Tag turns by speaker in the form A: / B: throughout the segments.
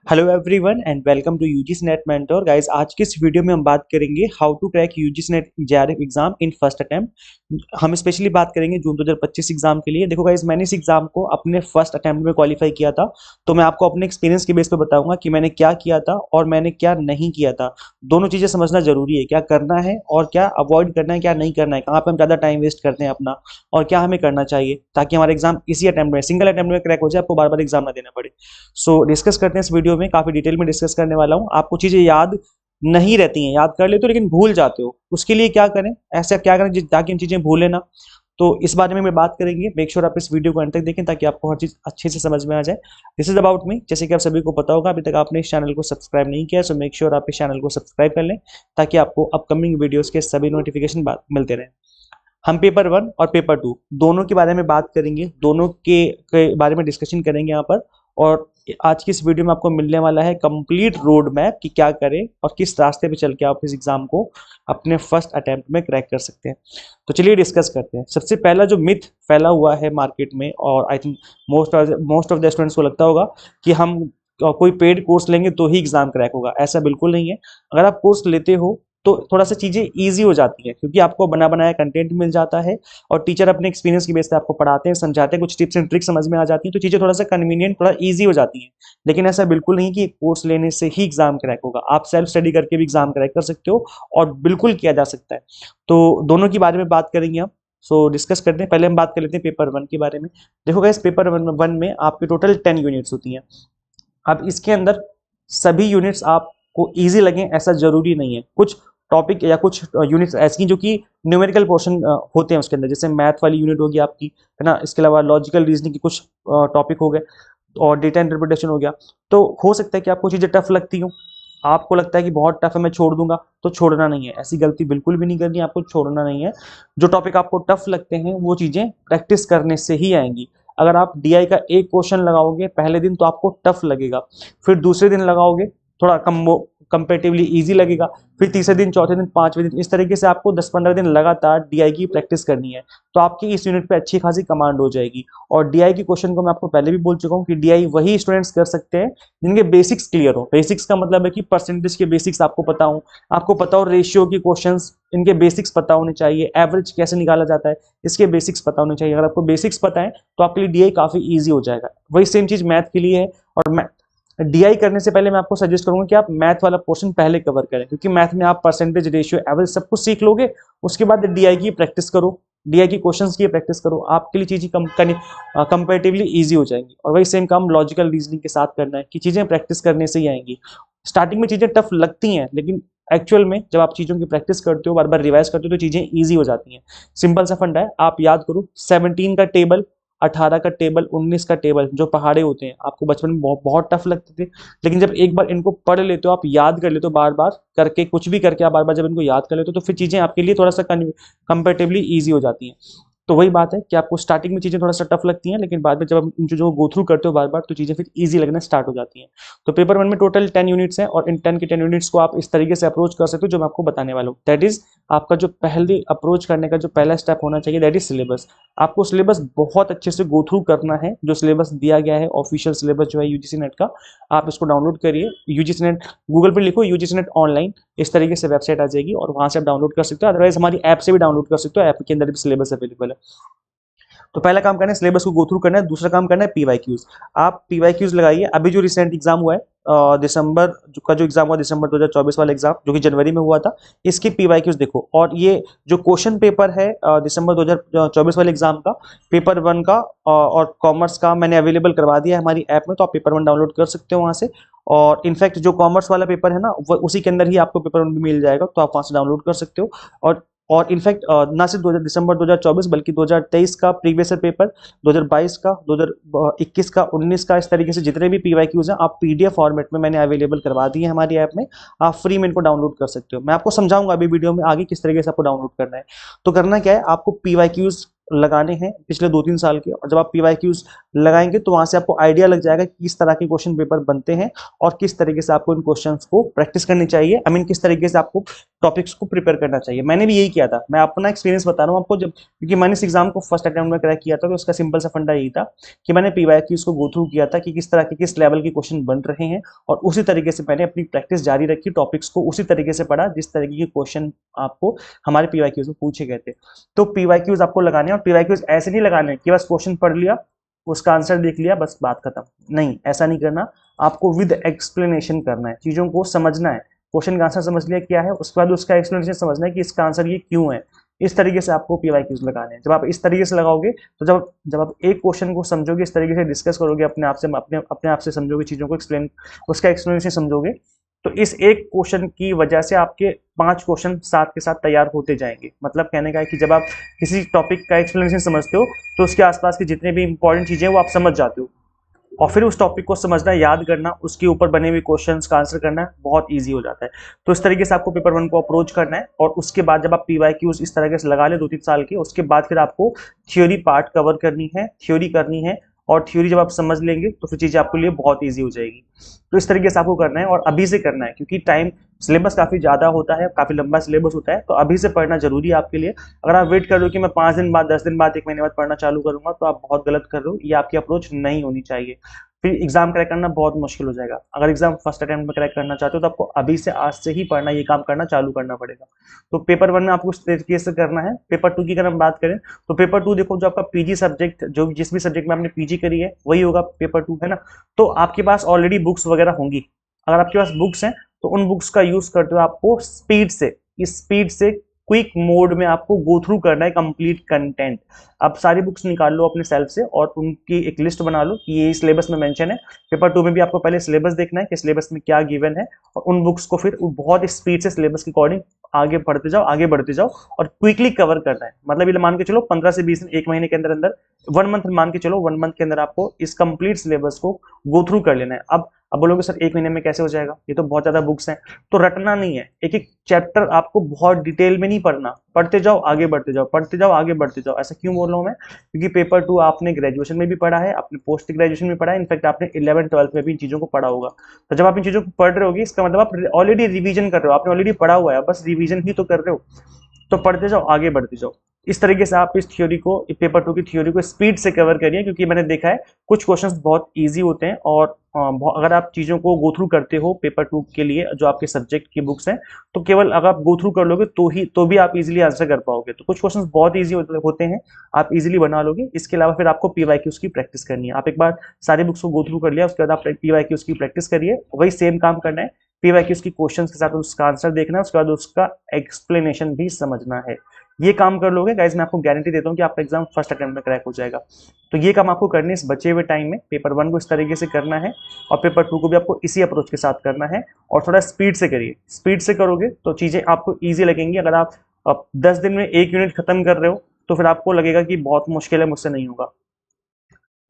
A: Hello everyone and welcome to UGC NET mentor guys. आज की इस वीडियो में हम बात करेंगे how to crack UGC NET JRF exam in first attempt. हम स्पेशली बात करेंगे जून 2025 एग्जाम के लिए। देखो गाइस, मैंने इस एग्जाम को अपने फर्स्ट अटेम्प्ट में क्वालिफाई किया था, तो मैं आपको अपने एक्सपीरियंस के बेस पे बताऊंगा कि मैंने क्या किया था और मैंने क्या नहीं किया था। दोनों चीजें समझना जरूरी है, क्या करना है और क्या अवॉइड करना है, क्या नहीं करना है, कहाँ पे हम ज्यादा टाइम वेस्ट करते हैं अपना और क्या हमें करना चाहिए, ताकि हमारा एग्जाम इसी अटेम्प्ट में, सिंगल अटेम्प्ट में क्रैक हो जाए, आपको बार बार एग्जाम ना देना पड़े। सो डिस्कस करते हैं इस वीडियो में, काफी डिटेल में डिस्कस करने वाला हूँ। आपको चीजें याद नहीं रहती हैं, याद कर लेते हो लेकिन भूल जाते हो, उसके लिए क्या करें, ऐसा क्या करें ताकि हम चीजें भूलें ना। तो इस बारे में बात करेंगे। मेक श्योर आप इस वीडियो को अंत तक देखें ताकि आपको हर चीज अच्छे से समझ में आ जाए। This is about me. जैसे कि आप सभी को पता होगा, अभी तक आपने इस चैनल को सब्सक्राइब नहीं किया, सो मेक श्योर आप इस चैनल को सब्सक्राइब कर लें ताकि आपको अपकमिंग वीडियोस के सभी नोटिफिकेशन मिलते रहें। हम पेपर 1 और पेपर 2 दोनों के बारे में बात करेंगे, दोनों के बारे में डिस्कशन करेंगे यहाँ पर। और आज की इस वीडियो में आपको मिलने वाला है कंप्लीट रोड मैप कि क्या करें और किस रास्ते पे चल के आप इस एग्जाम को अपने फर्स्ट अटेम्प्ट में क्रैक कर सकते हैं। तो चलिए डिस्कस करते हैं। सबसे पहला जो मिथ फैला हुआ है मार्केट में, और I think most of the students को लगता होगा कि हम कोई पेड कोर्स लेंगे तो ही एग्जाम क्रैक होगा। ऐसा बिल्कुल नहीं है। अगर आप कोर्स लेते हो तो थोड़ा सा चीजें इजी हो जाती है, क्योंकि आपको बना बनाया कंटेंट मिल जाता है और टीचर अपने एक्सपीरियंस की बेस पे आपको पढ़ाते हैं, समझाते हैं, कुछ टिप्स एंड ट्रिक्स समझ में आ जाती हैं, तो चीजें थोड़ा सा कन्वीनियंट, थोड़ा इजी हो जाती हैं। लेकिन ऐसा बिल्कुल नहीं कि कोर्स लेने से ही एग्जाम क्रैक होगा। आप सेल्फ स्टडी करके भी एग्जाम क्रैक कर सकते हो और बिल्कुल किया जा सकता है। तो दोनों के बारे में बात करेंगे हम। सो डिस्कस करते हैं। पहले हम बात कर लेते हैं पेपर 1 के बारे में। देखो गाइस, पेपर 1 में आपकी टोटल 10 यूनिट्स होती हैं। अब इसके अंदर सभी यूनिट्स आपको इजी लगें ऐसा जरूरी नहीं है। कुछ टॉपिक या कुछ यूनिट्स ऐसी जो कि न्यूमेरिकल पोर्शन होते हैं उसके अंदर, जैसे मैथ वाली यूनिट होगी आपकी, है ना। इसके अलावा लॉजिकल रीजनिंग के कुछ टॉपिक हो गए और डेटा इंटरप्रिटेशन हो गया। तो हो सकता है कि आपको चीजें टफ लगती हो, आपको लगता है कि बहुत टफ है, मैं छोड़ दूंगा। तो छोड़ना नहीं है, ऐसी गलती बिल्कुल भी नहीं करनी है, आपको छोड़ना नहीं है। जो टॉपिक आपको टफ लगते हैं वो चीजें प्रैक्टिस करने से ही आएंगी। अगर आप डीआई का एक क्वेश्चन लगाओगे पहले दिन तो आपको टफ लगेगा, फिर दूसरे दिन लगाओगे थोड़ा कंपेरेटिवली इजी लगेगा, फिर तीसरे दिन, चौथे दिन, पांचवें दिन, इस तरीके से आपको 10-15 दिन लगातार डीआई की प्रैक्टिस करनी है। तो आपकी इस यूनिट पे अच्छी खासी कमांड हो जाएगी। और डीआई के क्वेश्चन को मैं आपको पहले भी बोल चुका हूँ कि डीआई वही स्टूडेंट्स कर सकते हैं जिनके बेसिक्स क्लियर हो। बेसिक्स का मतलब है कि परसेंटेज के बेसिक्स आपको पता हो, रेशियो के क्वेश्चंस इनके बेसिक्स पता होने चाहिए, एवरेज कैसे निकाला जाता है इसके बेसिक्स पता होने चाहिए। अगर आपको बेसिक्स पता है तो आपके लिए डीआई काफी इजी हो जाएगा। वही सेम चीज मैथ के लिए है। और डीआई करने से पहले मैं आपको सजेस्ट करूंगा कि आप मैथ वाला पोर्शन पहले कवर करें, क्योंकि मैथ में आप परसेंटेज, रेशियो, एवरेज सब कुछ सीख लोगे। उसके बाद डीआई की प्रैक्टिस करो, डीआई की क्वेश्चंस की प्रैक्टिस करो, आपके लिए चीजें कंपेरेटिवली इजी हो जाएंगी। और वही सेम काम लॉजिकल रीजनिंग के साथ करना है कि चीजें प्रैक्टिस करने से ही आएंगी। स्टार्टिंग में चीजें टफ लगती हैं, लेकिन एक्चुअल में जब आप चीजों की प्रैक्टिस करते हो, बार बार रिवाइज करते हो, तो चीजें इजी हो जाती हैं। सिंपल सा फंडा है, आप याद करो 17 का टेबल, 18 का टेबल, 19 का टेबल, जो पहाड़े होते हैं आपको बचपन में बहुत टफ लगते थे, लेकिन जब एक बार इनको पढ़ लेते हो, आप याद कर लेते हो, बार बार करके, कुछ भी करके आप बार बार जब इनको याद कर लेते हो, तो फिर चीजें आपके लिए थोड़ा सा कंपेरेटिवली ईजी हो जाती हैं। तो वही बात है कि आपको स्टार्टिंग में चीजें थोड़ा सा टफ लगती हैं, लेकिन बाद में जब आप इन चीजों को गो थ्रू करते हो बार बार, तो चीजें फिर इजी लगना स्टार्ट हो जाती हैं। तो पेपर 1 में टोटल 10 यूनिट्स हैं और इन 10 के 10 यूनिट्स को आप इस तरीके से अप्रोच कर सकते हो जो मैं आपको बताने वाला हूँ। दैट इज, आपका जो पहले अप्रोच करने का जो पहला स्टेप होना चाहिए, दैट इज सिलेबस। आपको सिलेबस बहुत अच्छे से गो थ्रू करना है। जो सिलेबस दिया गया है, ऑफिशियल सिलेबस जो है यूजीसी नेट का, आप इसको डाउनलोड करिए। यूजीसी नेट गूगल पर लिखो, यूजीसी नेट ऑनलाइन, इस तरीके से वेबसाइट आ जाएगी और वहां से आप डाउनलोड कर सकते हो। अदरवाइज हमारी ऐप से भी डाउनलोड कर सकते हो, ऐप के अंदर भी सिलेबस अवेलेबल है। तो पहला काम करना है सिलेबस को गो थ्रू करना है। दूसरा काम करना है पीवाईक्यूज। आप पीवाईक्यूज लगाइए। अभी जो रिसेंट एग्जाम हुआ है, दिसंबर का जो एग्जाम हुआ, दिसंबर 2024 वाला एग्जाम जो कि जनवरी में हुआ था, इसके पीवाईक्यूज देखो। और ये जो क्वेश्चन पेपर है दिसंबर 2024 वाले एग्जाम का, पेपर 1 का और कॉमर्स का मैंने अवेलेबल करवा दिया है हमारी ऐप में, तो आप पेपर 1 डाउनलोड कर सकते हो वहां से। और इनफैक्ट जो कॉमर्स वाला पेपर है ना, वो उसी के अंदर ही आपको पेपर 1 भी मिल जाएगा, तो आप वहां से डाउनलोड कर सकते हो। और इनफैक्ट ना सिर्फ दिसंबर 2024 बल्कि 2023 का प्रीवियस ईयर पेपर, 2022 का, 2021 का, 19 का, इस तरीके से जितने भी पीवाईक्यूज हैं आप पीडीएफ फॉर्मेट में मैंने अवेलेबल करवा दिए हैं हमारी ऐप में। आप फ्री में इनको डाउनलोड कर सकते हो। मैं आपको समझाऊंगा अभी वीडियो में आगे किस तरीके से आपको डाउनलोड करना है। तो करना क्या है, आपको पीवाईक्यूज लगाने हैं पिछले 2-3 साल के। और जब आप पीवाईक्यूज लगाएंगे तो वहां से आपको आइडिया लग जाएगा कि किस तरह के क्वेश्चन पेपर बनते हैं और किस तरीके से आपको इन क्वेश्चंस को प्रैक्टिस करनी चाहिए, आई मीन किस तरीके से आपको टॉपिक्स को प्रिपेयर करना चाहिए। मैंने भी यही किया था, मैं अपना एक्सपीरियंस बता रहा हूँ आपको, जब क्योंकि मैंने इस एग्जाम को फर्स्ट अटेम्प्ट में क्रैक किया था तो उसका सिंपल सा फंडा यही था कि मैंने पीवाईक्यूज को गो थ्रू किया था कि किस तरह के किस लेवल के क्वेश्चन बन रहे हैं, और उसी तरीके से मैंने अपनी प्रैक्टिस जारी रखी, टॉपिक्स को उसी तरीके से पढ़ा जिस तरीके के क्वेश्चन आपको हमारे पीवाईक्यूज में पूछे गए थे। तो पीवाईक्यूज आपको लगाने हैं, और पीवाईक्यूज ऐसे नहीं लगाने कि बस क्वेश्चन पढ़ लिया, उसका आंसर देख लिया, बस बात खत्म। नहीं, ऐसा नहीं करना, आपको विद एक्सप्लेनेशन करना है, चीजों को समझना है। क्वेश्चन का आंसर समझ लिया क्या है, उसके बाद उसका एक्सप्लेनेशन समझना है कि इसका आंसर ये क्यों है। इस तरीके से आपको पीवाईक्यूज लगाने हैं। जब आप इस तरीके से लगाओगे तो जब जब आप एक क्वेश्चन को समझोगे, इस तरीके से डिस्कस करोगे, अपने आप से अपने आप से समझोगे चीजों को, एक्सप्लेन उसका एक्सप्लेनेशन समझोगे, तो इस एक क्वेश्चन की वजह से आपके 5 क्वेश्चन साथ के साथ तैयार होते जाएंगे। मतलब कहने का है कि जब आप किसी टॉपिक का एक्सप्लेनेशन समझते हो तो उसके आसपास की जितने भी इंपॉर्टेंट चीजें वो आप समझ जाते हो, और फिर उस टॉपिक को समझना, याद करना, उसके ऊपर बने हुए क्वेश्चंस का आंसर करना बहुत इजी हो जाता है। तो इस तरीके से आपको पेपर 1 को अप्रोच करना है, और उसके बाद जब आप पीवाईक्यूज इस तरीके से लगा ले 2-3 साल के, उसके बाद फिर आपको थ्योरी पार्ट कवर करनी है, थ्योरी करनी है, और थ्योरी जब आप समझ लेंगे तो फिर चीजें आपके लिए बहुत ईजी हो जाएगी। तो इस तरीके से आपको करना है, और अभी से करना है, क्योंकि टाइम सिलेबस काफी ज्यादा होता है, काफी लंबा सिलेबस होता है, तो अभी से पढ़ना जरूरी है आपके लिए। अगर आप वेट कर रहे हो कि मैं 5 दिन बाद, 10 दिन बाद, 1 महीने बाद पढ़ना चालू करूंगा, तो आप बहुत गलत कर रहे हो। ये आपकी अप्रोच नहीं होनी चाहिए, फिर एग्जाम क्रैक करना बहुत मुश्किल हो जाएगा। अगर एग्जाम फर्स्ट अटेम्प्ट में क्रैक करना चाहते हो तो आपको अभी से, आज से ही पढ़ना, ये काम करना चालू करना पड़ेगा। तो पेपर 1 में आपको इस तरीके से करना है। पेपर 2 की अगर हम बात करें तो पेपर 2 देखो, जो आपका पीजी सब्जेक्ट, जो जिस भी सब्जेक्ट में आपने पीजी करी है वही होगा पेपर 2, है ना। तो आपके पास ऑलरेडी बुक्स वगैरह होंगी। अगर आपके पास बुक्स हैं तो उन बुक्स का यूज करते हुए आपको स्पीड से, इस स्पीड से क्विक मोड में आपको गो थ्रू करना है कंप्लीट कंटेंट। आप सारी बुक्स निकाल लो अपने सेल्फ से और उनकी एक लिस्ट बना लो कि ये सिलेबस में मेंशन है। पेपर 2 में भी आपको पहले सिलेबस देखना है कि सिलेबस में क्या गिवन है, और उन बुक्स को फिर बहुत स्पीड से सिलेबस के अकॉर्डिंग आगे बढ़ते जाओ, आगे बढ़ते जाओ, और क्विकली कवर करना है। मतलब ये मान के चलो 15 से 20 दिन, 1 महीने के अंदर अंदर, 1 मंथ मान के चलो, 1 मंथ के अंदर आपको इस कंप्लीट सिलेबस को गो थ्रू कर लेना है। अब बोलोगे सर 1 महीने में कैसे हो जाएगा, ये तो बहुत ज्यादा बुक्स हैं। तो रटना नहीं है, एक एक चैप्टर आपको बहुत डिटेल में नहीं पढ़ना, पढ़ते जाओ आगे बढ़ते जाओ, पढ़ते जाओ आगे बढ़ते जाओ। ऐसा क्यों बोल रहा हूं मैं, क्योंकि पेपर 2 आपने ग्रेजुएशन में भी पढ़ा है, आपने पोस्ट ग्रेजुएशन में पढ़ा है, इनफैक्ट आपने 11th-12th में भी इन चीजों को पढ़ा होगा। तो जब आप इन चीजों को पढ़ रहे होगी, इसका मतलब आप ऑलरेडी रिवीजन कर रहे हो, आपने ऑलरेडी पढ़ा हुआ है, बस रिवीजन ही तो कर रहे हो। तो पढ़ते जाओ आगे बढ़ते जाओ। इस तरीके से आप इस थ्योरी को, पेपर 2 की थ्योरी को स्पीड से कवर करिए, क्योंकि मैंने देखा है कुछ क्वेश्चंस बहुत इजी होते हैं, और अगर आप चीजों को गो थ्रू करते हो पेपर 2 के लिए, जो आपके सब्जेक्ट की बुक्स हैं, तो केवल अगर आप गो थ्रू कर लोगे तो भी आप इजीली आंसर कर पाओगे। तो कुछ क्वेश्चंस बहुत इजी होते हैं, आप इजीली बना लोगे। इसके अलावा फिर आपको पीवाईक्यूज की प्रैक्टिस करनी है। आप एक बार सारी बुक्स को गो थ्रू कर लिया, उसके बाद आप पीवाईक्यूज की प्रैक्टिस करिए। वही सेम काम करना है, पीवाईक्यूज की क्वेश्चंस के साथ उसका आंसर देखना है, उसके बाद उसका एक्सप्लेनेशन भी समझना है। ये काम कर लोगे गाइज, मैं आपको गारंटी देता हूँ कि आपका एग्जाम फर्स्ट अटेम्प्ट में क्रैक हो जाएगा। तो ये काम आपको करने इस बचे हुए टाइम में, पेपर 1 को इस तरीके से करना है, और पेपर 2 को भी आपको इसी अप्रोच के साथ करना है, और थोड़ा स्पीड से करिए। स्पीड से करोगे तो चीजें आपको ईजी लगेंगी। अगर आप 10 दिन में 1 यूनिट खत्म कर रहे हो तो फिर आपको लगेगा कि बहुत मुश्किल है, मुझसे नहीं होगा।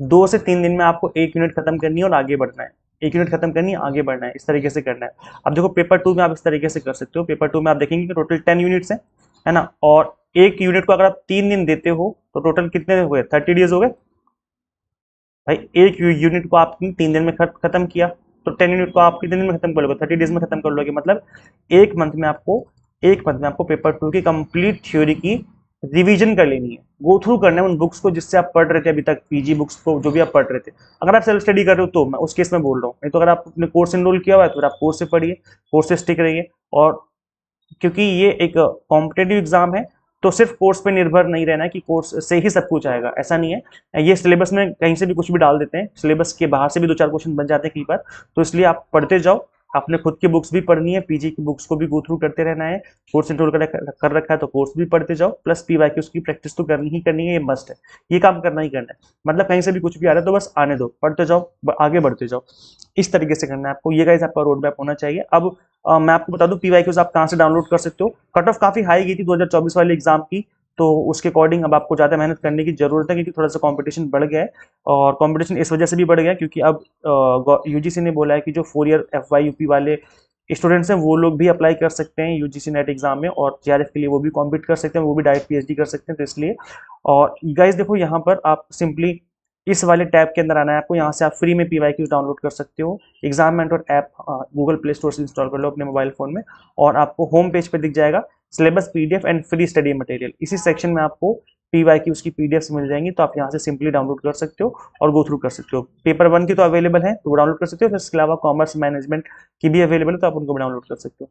A: 2 से 3 दिन में आपको 1 यूनिट खत्म करनी है और आगे बढ़ना है। 1 यूनिट खत्म करनी है, आगे बढ़ना है, इस तरीके से करना है। अब देखो पेपर 2 में आप इस तरीके से कर सकते हो। पेपर 2 में आप देखेंगे कि टोटल 10 यूनिट्स है ना, और एक यूनिट को अगर आप 3 दिन देते हो तो टोटल कितने हो गए, 30 डेज हो गए भाई। एक यूनिट को आपने 3 दिन में खत्म किया, तो 10 यूनिट को आप कितने दिन में खत्म कर लोगे, 30 डेज में खत्म कर लोगे। मतलब एक मंथ में आपको पेपर 2 की कंप्लीट थ्योरी की रिवीजन कर लेनी है, गो थ्रू करना है उन बुक्स को जिससे आप पढ़ रहे थे अभी तक, पीजी बुक्स को जो भी आप पढ़ रहे थे। अगर आप सेल्फ स्टडी कर रहे हो तो मैं उस केस में बोल रहा हूँ, नहीं तो अगर आप अपने कोर्स एनरोल किया हुआ है तो फिर आप कोर्स से पढ़िए, कोर्स से स्टिक रहिए। और क्योंकि ये एक कॉम्पिटेटिव एग्जाम है, तो सिर्फ कोर्स पे निर्भर नहीं रहना है कि कोर्स से ही सब कुछ आएगा, ऐसा नहीं है। ये सिलेबस में कहीं से भी कुछ भी डाल देते हैं, सिलेबस के बाहर से भी 2-4 क्वेश्चन बन जाते हैं कई बार। तो इसलिए आप पढ़ते जाओ, आपने खुद की बुक्स भी पढ़नी है, पीजी की बुक्स को भी गो थ्रू करते रहना है। कोर्स इंटरोल कर रखा है तो कोर्स भी पढ़ते जाओ, प्लस पीवाईक्यूज की प्रैक्टिस तो करनी ही करनी है, ये मस्ट है, ये काम करना ही करना है। मतलब कहीं से भी कुछ भी आ रहा है तो बस आने दो, पढ़ते जाओ, आगे बढ़ते जाओ, इस तरीके से करना है आपको। ये गाइस आपका रोड मैप होना चाहिए। अब मैं आपको बता दूं पीवाईक्यूज आप कहाँ से डाउनलोड कर सकते हो। कट ऑफ काफी हाई गई थी 2024 वाले एग्जाम की, तो उसके अकॉर्डिंग अब आपको ज्यादा मेहनत करने की जरूरत है, क्योंकि थोड़ा सा कंपटीशन बढ़ गया है। और कंपटीशन इस वजह से भी बढ़ गया क्योंकि अब यूजीसी ने बोला है कि जो 4 ईयर एफवाई यूपी वाले स्टूडेंट्स हैं वो लोग भी अप्लाई कर सकते हैं यूजीसी नेट एग्जाम में, और जेआरएफ के लिए वो भी कॉम्पीट कर सकते हैं, वो भी डायरेक्ट पीएचडी कर सकते हैं। तो इसलिए, और गाइस देखो यहाँ पर आप सिंपली इस वाले टैब के अंदर आना है आपको। यहाँ से आप फ्री में PYQ डाउनलोड कर सकते हो। Exam mentor app Google play store से इंस्टॉल कर लो अपने मोबाइल फोन में, और आपको होम पेज पे दिख जाएगा syllabus PDF and free study material. इसी सेक्शन में आपको PYQ की PDFs मिल जाएंगी, तो आप यहाँ से सिंपली डाउनलोड कर सकते हो और गो थ्रू कर सकते हो। पेपर 1 की तो अवेलेबल है, तो वो डाउनलोड कर सकते हो। इसके अलावा कॉमर्स मैनेजमेंट की भी अवेलेबल है, तो आप उनको भी डाउनलोड कर सकते हो।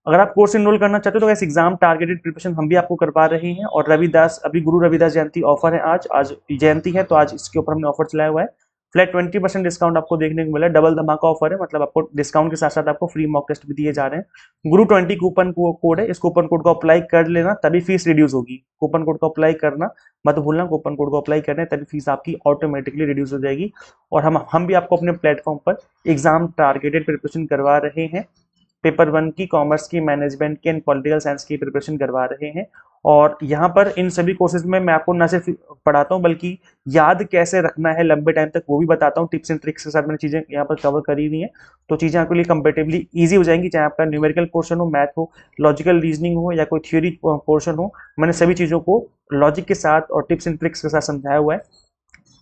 A: अगर आप कोर्स इनरोल करना चाहते हो तो वैसे एग्जाम टारगेटेड प्रिपरेशन हम भी आपको करवा रहे हैं। और रविदास, अभी गुरु रविदास जयंती ऑफर है, आज जयंती है, तो आज इसके ऊपर हमने ऑफर चलाया हुआ है। फ्लैट 20% डिस्काउंट आपको देखने को मिला है। डबल धमाका ऑफर है, मतलब आपको डिस्काउंट के साथ साथ आपको फ्री मॉक टेस्ट भी दिए जा रहे हैं। गुरु 20 कूपन कोड है, इस कूपन कोड को अप्लाई कर लेना, तभी फीस रिड्यूस होगी। कूपन कोड को अप्लाई करना मत भूलना, कूपन कोड को अप्लाई करना है, तभी फीस आपकी ऑटोमेटिकली रिड्यूस हो जाएगी। और हम भी आपको अपने प्लेटफॉर्म पर एग्जाम टारगेटेड प्रिपरेशन करवा रहे हैं। पेपर 1 की, कॉमर्स की, मैनेजमेंट की एंड पॉलिटिकल साइंस की प्रिपरेशन करवा रहे हैं। और यहाँ पर इन सभी कोर्सेज में मैं आपको न सिर्फ पढ़ाता हूँ बल्कि याद कैसे रखना है लंबे टाइम तक वो भी बताता हूँ। टिप्स एंड ट्रिक्स के साथ मैंने चीजें यहाँ पर कवर करी हुई हैं, तो चीजें आपके लिए कंपेरेटिवली ईजी हो जाएंगी। चाहे आपका न्यूमेरिकल पोर्शन हो, मैथ हो, लॉजिकल रीजनिंग हो, या कोई थ्योरी पोर्शन हो, मैंने सभी चीजों को लॉजिक के साथ और टिप्स एंड ट्रिक्स के साथ समझाया हुआ है।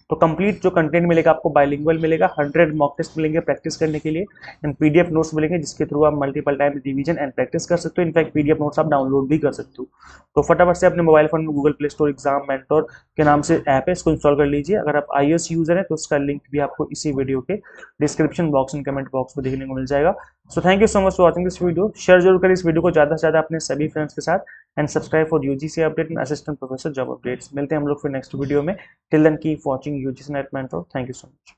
A: तो कंप्लीट जो कंटेंट मिलेगा आपको बाइलिंगुअल मिलेगा, 100 मॉक टेस्ट मिलेंगे प्रैक्टिस करने के लिए, एंड PDF नोट्स मिलेंगे जिसके थ्रू आप multiple time revision and practice कर सकते हो। इनफैक्ट PDF नोट्स आप डाउनलोड भी कर सकते हो। तो फटाफट से अपने मोबाइल फोन में Google play store exam mentor के नाम से ऐप है, इसको इंस्टॉल कर लीजिए। अगर आप iOS यूजर है तो उसका लिंक भी आपको इसी वीडियो के description box and comment box में देखने को मिल जाएगा। So thank you so much for watching this video. Share जरूर करें इस वीडियो को ज़्यादा से ज़्यादा अपने सभी फ्रेंड्स के साथ, and subscribe for UGC update and assistant professor job updates. मिलते हैं हम लोग फिर नेक्स्ट वीडियो में। Till then keep watching UGC NET mentor. Thank you so much.